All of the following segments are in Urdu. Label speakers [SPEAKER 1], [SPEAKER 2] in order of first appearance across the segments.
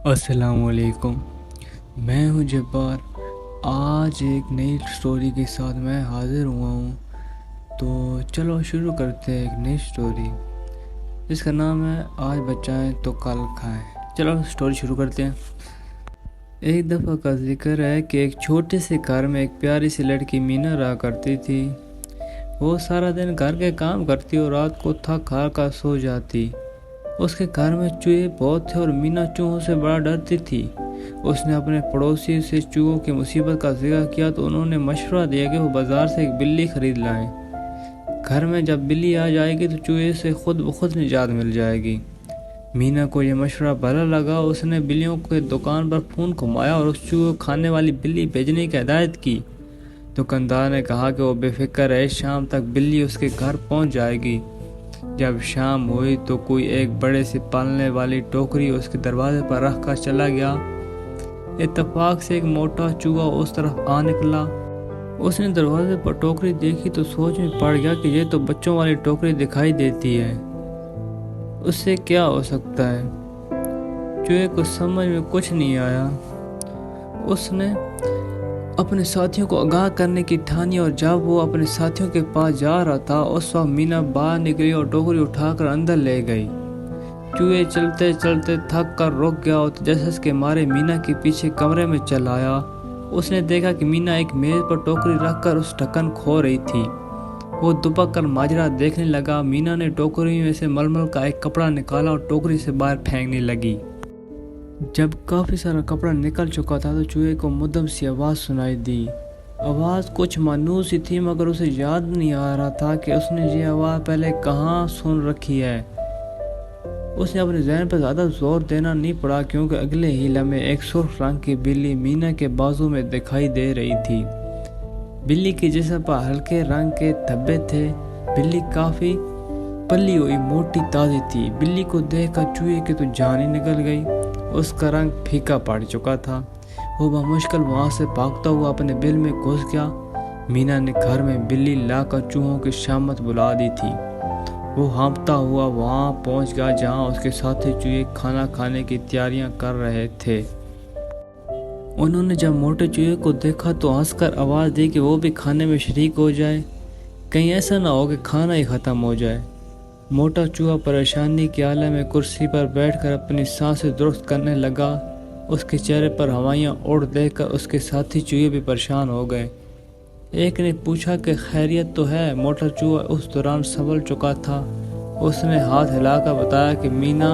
[SPEAKER 1] السلام علیکم، میں ہوں جبار۔ آج ایک نئی سٹوری کے ساتھ میں حاضر ہوا ہوں، تو چلو شروع کرتے ہیں ایک نئی سٹوری جس کا نام ہے آج بچائیں تو کل کھائیں۔ چلو سٹوری شروع کرتے ہیں۔ ایک دفعہ کا ذکر ہے کہ ایک چھوٹے سے گھر میں ایک پیاری سی لڑکی مینا رہا کرتی تھی۔ وہ سارا دن گھر کے کام کرتی اور رات کو تھک ہار کر سو جاتی۔ اس کے گھر میں چوہے بہت تھے اور مینا چوہوں سے بڑا ڈرتی تھی۔ اس نے اپنے پڑوسی سے چوہوں کی مصیبت کا ذکر کیا تو انہوں نے مشورہ دیا کہ وہ بازار سے ایک بلی خرید لائیں۔ گھر میں جب بلی آ جائے گی تو چوہے سے خود بخود نجات مل جائے گی۔ مینا کو یہ مشورہ بھلا لگا۔ اس نے بلیوں کے دکان پر فون گھمایا اور اس چوہے کھانے والی بلی بھیجنے کی ہدایت کی۔ دکاندار نے کہا کہ وہ بے فکر رہے، شام تک بلی اس کے گھر پہنچ جائے گی۔ جب شام ہوئی تو کوئی ایک بڑے سے پالنے والی ٹوکری اس کے دروازے پر رکھ کر چلا گیا۔ اتفاق سے ایک موٹا چوہا اس طرف آ نکلا۔ اس نے دروازے پر ٹوکری دیکھی تو سوچ میں پڑ گیا کہ یہ تو بچوں والی ٹوکری دکھائی دیتی ہے، اس سے کیا ہو سکتا ہے۔ چوہے کو سمجھ میں کچھ نہیں آیا۔ اس نے اپنے ساتھیوں کو آگاہ کرنے کی ٹھانی اور جب وہ اپنے ساتھیوں کے پاس جا رہا تھا اس وقت مینا باہر نکلی اور ٹوکری اٹھا کر اندر لے گئی۔ چوہے چلتے چلتے تھک کر رک گیا اور تجسس کے مارے مینا کے پیچھے کمرے میں چل آیا۔ اس نے دیکھا کہ مینا ایک میز پر ٹوکری رکھ کر اس ڈھکن کھو رہی تھی۔ وہ دبک کر ماجرا دیکھنے لگا۔ مینا نے ٹوکری میں سے ململ کا ایک کپڑا نکالا اور ٹوکری سے باہر پھینکنے لگی۔ جب کافی سارا کپڑا نکل چکا تھا تو چوہے کو مدھم سی آواز سنائی دی۔ آواز کچھ مانوس ہی تھی مگر اسے یاد نہیں آ رہا تھا کہ اس نے یہ آواز پہلے کہاں سن رکھی ہے۔ اس نے اپنے ذہن پر زیادہ زور دینا نہیں پڑا کیونکہ اگلے ہی لمحے ایک سرخ رنگ کی بلی مینا کے بازو میں دکھائی دے رہی تھی۔ بلی کے جسم پر ہلکے رنگ کے دھبے تھے۔ بلی کافی پلی ہوئی موٹی تازی تھی۔ بلی کو دیکھ کر چوہے کی تو جان ہی نکل گئی۔ اس کا رنگ پھیکا پڑ چکا تھا۔ وہ بمشکل وہاں سے بھاگتا ہوا اپنے بل میں گھس گیا۔ مینا نے گھر میں بلی لا کر چوہوں کی شامت بلا دی تھی۔ وہ ہانپتا ہوا وہاں پہنچ گیا جہاں اس کے ساتھی چوہے کھانا کھانے کی تیاریاں کر رہے تھے۔ انہوں نے جب موٹے چوہے کو دیکھا تو ہنس کر آواز دی کہ وہ بھی کھانے میں شریک ہو جائے، کہیں ایسا نہ ہو کہ کھانا ہی ختم ہو جائے۔ موٹا چوہا پریشانی کے عالم میں کرسی پر بیٹھ کر اپنی سانسیں درست کرنے لگا۔ اس کے چہرے پر ہوائیاں اڑ دیکھ کر اس کے ساتھی چوہے بھی پریشان ہو گئے۔ ایک نے پوچھا کہ خیریت تو ہے؟ موٹا چوہا اس دوران سنبھل چکا تھا۔ اس نے ہاتھ ہلا کر بتایا کہ مینا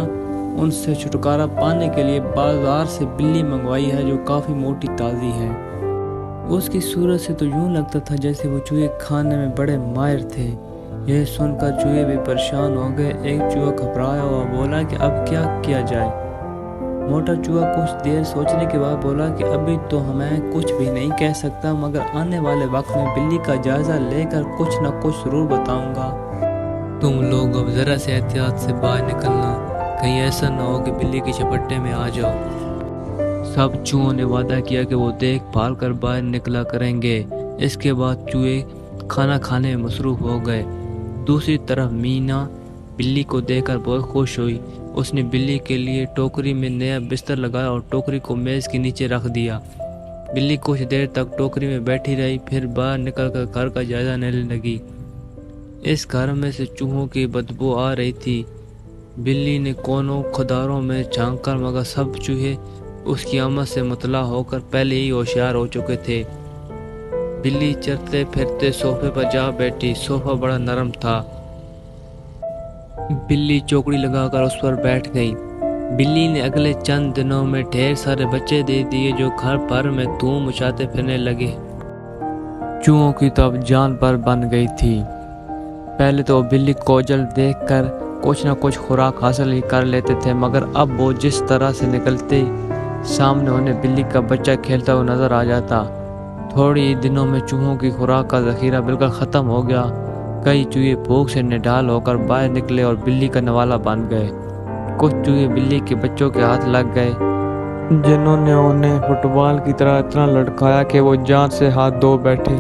[SPEAKER 1] ان سے چھٹکارا پانے کے لیے بازار سے بلی منگوائی ہے جو کافی موٹی تازی ہے۔ اس کی صورت سے تو یوں لگتا تھا جیسے وہ چوہے کھانے میں بڑے ماہر تھے۔ یہ سن کر چوہے بھی پریشان ہو گئے۔ ایک چوہا گھبرایا ہوا بولا کہ اب کیا کیا جائے؟ موٹا چوہا کچھ دیر سوچنے کے بعد بولا کہ ابھی تو ہمیں کچھ بھی نہیں کہہ سکتا مگر آنے والے وقت میں بلی کا جائزہ لے کر کچھ نہ کچھ ضرور بتاؤں گا۔ تم لوگ اب ذرا سے احتیاط سے باہر نکلنا، کہیں ایسا نہ ہو کہ بلی کے چپٹے میں آ جاؤ۔ سب چوہوں نے وعدہ کیا کہ وہ دیکھ بھال کر باہر نکلا کریں گے۔ اس کے بعد چوہے کھانا کھانے میں مصروف ہو گئے۔ دوسری طرف مینا بلی کو دیکھ کر بہت خوش ہوئی۔ اس نے بلی کے لیے ٹوکری میں نیا بستر لگایا اور ٹوکری کو میز کے نیچے رکھ دیا۔ بلی کچھ دیر تک ٹوکری میں بیٹھی رہی، پھر باہر نکل کر گھر کا جائزہ لینے لگی۔ اس گھر میں سے چوہوں کی بدبو آ رہی تھی۔ بلی نے کونوں کھداروں میں جھانک کر مگر سب چوہے اس کی آمد سے مطلع ہو کر پہلے ہی ہوشیار ہو چکے تھے۔ بلی چرتے پھرتے صوفے پر جا بیٹھی۔ صوفہ بڑا نرم تھا۔ بلی چوکڑی لگا کر اس پر بیٹھ گئی۔ بلی نے اگلے چند دنوں میں ڈھیر سارے بچے دے دیے جو گھر بھر میں دھوم مچاتے پھرنے لگے۔ چوہوں کی تو اب جان پر بن گئی تھی۔ پہلے تو بلی کو جلد دیکھ کر کچھ نہ کچھ خوراک حاصل ہی کر لیتے تھے مگر اب وہ جس طرح سے نکلتے سامنے انہیں بلی کا بچہ کھیلتا ہوا نظر آ جاتا۔ تھوڑی ہی دنوں میں چوہوں کی خوراک کا ذخیرہ بالکل ختم ہو گیا۔ کئی چوہے بھوک سے نڈال ہو کر باہر نکلے اور بلی کا نوالا بن گئے۔ کچھ چوہے بلی کے بچوں کے ہاتھ لگ گئے جنہوں نے انہیں فٹ بال کی طرح اتنا لڑکایا کہ وہ جان سے ہاتھ دھو بیٹھے۔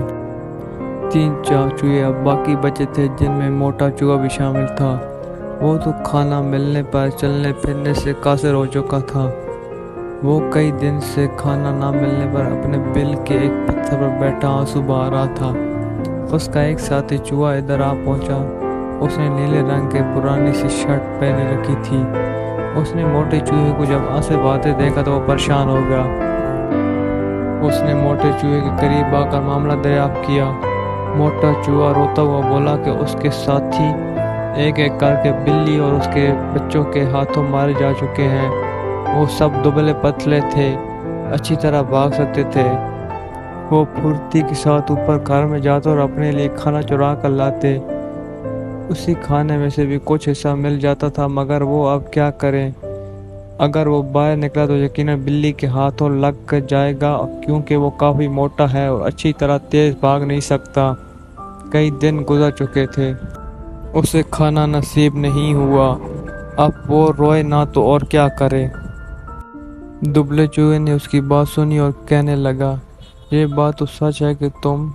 [SPEAKER 1] 3-4 چوہے اب باقی بچے تھے جن میں موٹا چوہا بھی شامل تھا۔ وہ تو کھانا ملنے پر چلنے پھرنے سے قاصر ہو چکا تھا۔ وہ کئی دن سے کھانا نہ ملنے پر اپنے بل کے ایک پتھر پر بیٹھا آنسو بہا رہا تھا۔ اس کا ایک ساتھی چوہا ادھر آ پہنچا۔ اس نے نیلے رنگ کے پرانی سی شرٹ پہنے رکھی تھی۔ اس نے موٹے چوہے کو جب آنسو بہاتے دیکھا تو وہ پریشان ہو گیا۔ اس نے موٹے چوہے کے قریب آ کر معاملہ دریافت کیا۔ موٹا چوہا روتا ہوا بولا کہ اس کے ساتھی ایک ایک کر کے بلی اور اس کے بچوں کے ہاتھوں مارے جا چکے ہیں۔ وہ سب دبلے پتلے تھے، اچھی طرح بھاگ سکتے تھے۔ وہ پھرتی کے ساتھ اوپر گھر میں جاتے اور اپنے لیے کھانا چرا کر لاتے۔ اسی کھانے میں سے بھی کچھ حصہ مل جاتا تھا، مگر وہ اب کیا کریں؟ اگر وہ باہر نکلا تو یقیناً بلی کے ہاتھوں لگ جائے گا، کیونکہ وہ کافی موٹا ہے اور اچھی طرح تیز بھاگ نہیں سکتا۔ کئی دن گزر چکے تھے، اسے کھانا نصیب نہیں ہوا۔ اب وہ روئے نہ تو اور کیا کرے؟ دبلے چوہے نے اس کی بات سنی اور کہنے لگا، یہ بات تو سچ ہے کہ تم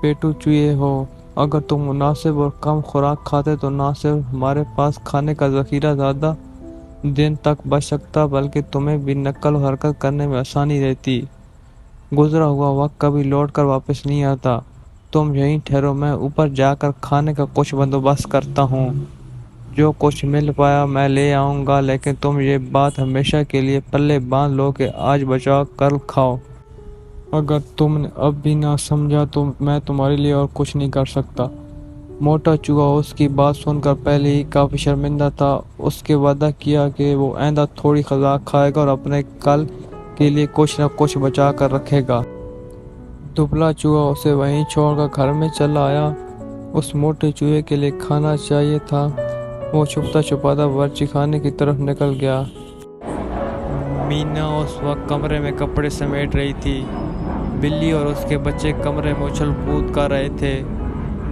[SPEAKER 1] پیٹو چوہے ہو۔ اگر تم مناسب اور کم خوراک کھاتے تو نہ صرف ہمارے پاس کھانے کا ذخیرہ زیادہ دن تک بچ سکتا، بلکہ تمہیں بھی نقل و حرکت کرنے میں آسانی رہتی۔ گزرا ہوا وقت کبھی لوٹ کر واپس نہیں آتا۔ تم یہیں ٹھہرو، میں اوپر جا کر کھانے کا کچھ بندوبست کرتا ہوں۔ جو کچھ مل پایا میں لے آؤں گا، لیکن تم یہ بات ہمیشہ کے لیے پلے باندھ لو کہ آج بچاؤ کل کھاؤ۔ اگر تم نے اب بھی نہ سمجھا تو میں تمہارے لیے اور کچھ نہیں کر سکتا۔ موٹا چوہا اس کی بات سن کر پہلے ہی کافی شرمندہ تھا۔ اس کے وعدہ کیا کہ وہ آئندہ تھوڑی خوراک کھائے گا اور اپنے کل کے لیے کچھ نہ کچھ بچا کر رکھے گا۔ دبلا چوہا اسے وہیں چھوڑ کر گھر میں چلا آیا۔ اس موٹے چوہے کے لیے کھانا چاہیے تھا۔ وہ چھپتا چھپاتا ورچی خانے کی طرف نکل گیا۔ مینا اس وقت کمرے میں کپڑے سمیٹ رہی تھی۔ بلی اور اس کے بچے کمرے میں اچھل کود کر رہے تھے۔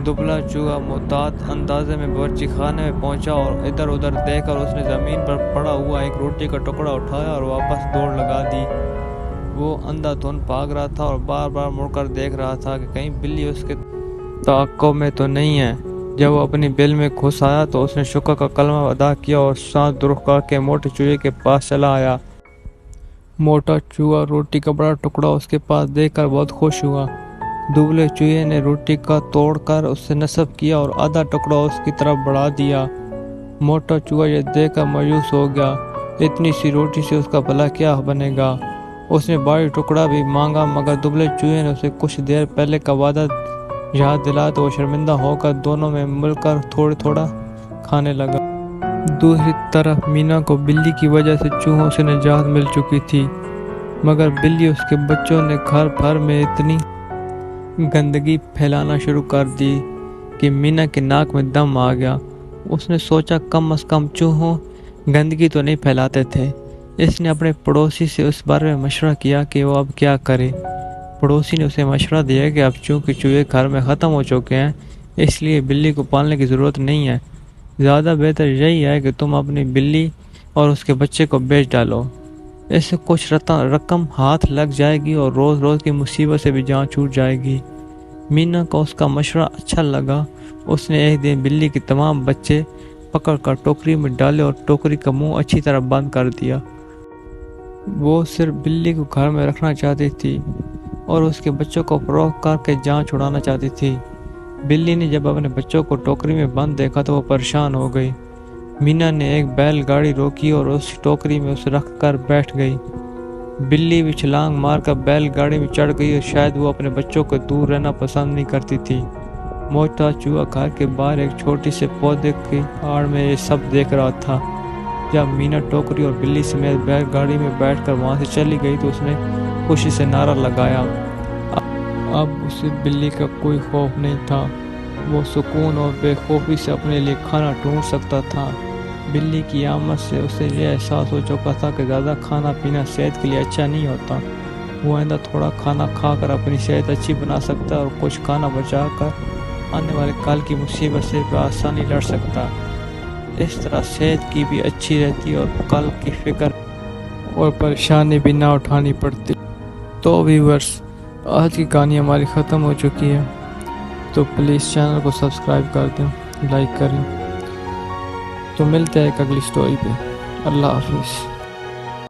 [SPEAKER 1] دبلا چوہا محتاط اندازے میں باورچی خانے میں پہنچا اور ادھر ادھر دیکھ کر اس نے زمین پر پڑا ہوا ایک روٹی کا ٹکڑا اٹھایا اور واپس دوڑ لگا دی۔ وہ اندھا دھند بھاگ رہا تھا اور بار بار مڑ کر دیکھ رہا تھا کہ کہیں بلی اس کے تعاقب میں تو نہیں ہے۔ جب وہ اپنی بل میں گھس آیا تو اس نے شکر کا کلمہ ادا کیا اور سانس درست کر کے موٹے چوہے کے پاس چلا آیا۔ موٹا چوہا روٹی کا بڑا ٹکڑا اس کے پاس دیکھ کر بہت خوش ہوا۔ دبلے چوہے نے روٹی کا توڑ کر اس سے نصف کیا اور آدھا ٹکڑا اس کی طرف بڑھا دیا۔ موٹا چوہا یہ دیکھ کر مایوس ہو گیا، اتنی سی روٹی سے اس کا بھلا کیا بنے گا۔ اس نے بڑی ٹکڑا بھی مانگا، مگر دبلے چوہے نے اسے کچھ دیر پہلے کا وعدہ یاد دلایا تو وہ شرمندہ ہو کر دونوں میں مل کر تھوڑا تھوڑا کھانے لگا۔ دوسری طرف مینا کو بلی کی وجہ سے چوہوں سے نجات مل چکی تھی، مگر بلی اس کے بچوں نے گھر بھر میں اتنی گندگی پھیلانا شروع کر دی کہ مینا کے ناک میں دم آ گیا۔ اس نے سوچا کم از کم چوہوں گندگی تو نہیں پھیلاتے تھے۔ اس نے اپنے پڑوسی سے اس بارے میں مشورہ کیا کہ وہ اب کیا کرے۔ پڑوسی نے اسے مشورہ دیا کہ اب چونکہ چوہے گھر میں ختم ہو چکے ہیں، اس لیے بلی کو پالنے کی ضرورت نہیں ہے۔ زیادہ بہتر یہی ہے کہ تم اپنی بلی اور اس کے بچے کو بیچ ڈالو۔ اس سے کچھ رقم ہاتھ لگ جائے گی اور روز روز کی مصیبت سے بھی جان چھوٹ جائے گی۔ مینا کو اس کا مشورہ اچھا لگا۔ اس نے ایک دن بلی کے تمام بچے پکڑ کر ٹوکری میں ڈالے اور ٹوکری کا منہ اچھی طرح بند کر دیا۔ وہ صرف بلی کو گھر میں رکھنا چاہتی تھی اور اس کے بچوں کو فروخت کر کے جان چھڑانا چاہتی تھی۔ بلی نے جب اپنے بچوں کو ٹوکری میں بند دیکھا تو وہ پریشان ہو گئی۔ مینا نے ایک بیل گاڑی روکی اور اس ٹوکری میں اسے رکھ کر بیٹھ گئی۔ بلی بھی چھلانگ مار کر بیل گاڑی میں چڑھ گئی اور شاید وہ اپنے بچوں کو دور رہنا پسند نہیں کرتی تھی۔ موٹا چوہا گھر کے باہر ایک چھوٹی سے پودے کی آڑ میں یہ سب دیکھ رہا تھا۔ جب مینا ٹوکری اور بلی سمیت بیل گاڑی میں بیٹھ کر وہاں سے چلی گئی تو اس نے خوشی سے نعرہ لگایا۔ اب اسے بلی کا کوئی خوف نہیں تھا۔ وہ سکون اور بے خوفی سے اپنے لیے کھانا ڈھونڈ سکتا تھا۔ بلی کی آمد سے اسے یہ احساس ہو چکا تھا کہ زیادہ کھانا پینا صحت کے لیے اچھا نہیں ہوتا۔ وہ آئندہ تھوڑا کھانا کھا کر اپنی صحت اچھی بنا سکتا اور کچھ کھانا بچا کر آنے والے کل کی مصیبت سے بآسانی لڑ سکتا۔ اس طرح صحت کی بھی اچھی رہتی اور کل کی فکر اور پریشانی بھی نہ اٹھانی پڑتی۔ تو ویورز، آج کی کہانی ہماری ختم ہو چکی ہے، تو پلیز چینل کو سبسکرائب کر دیں، لائک کریں۔ تو ملتے ہیں ایک اگلی سٹوری پہ۔ اللہ حافظ۔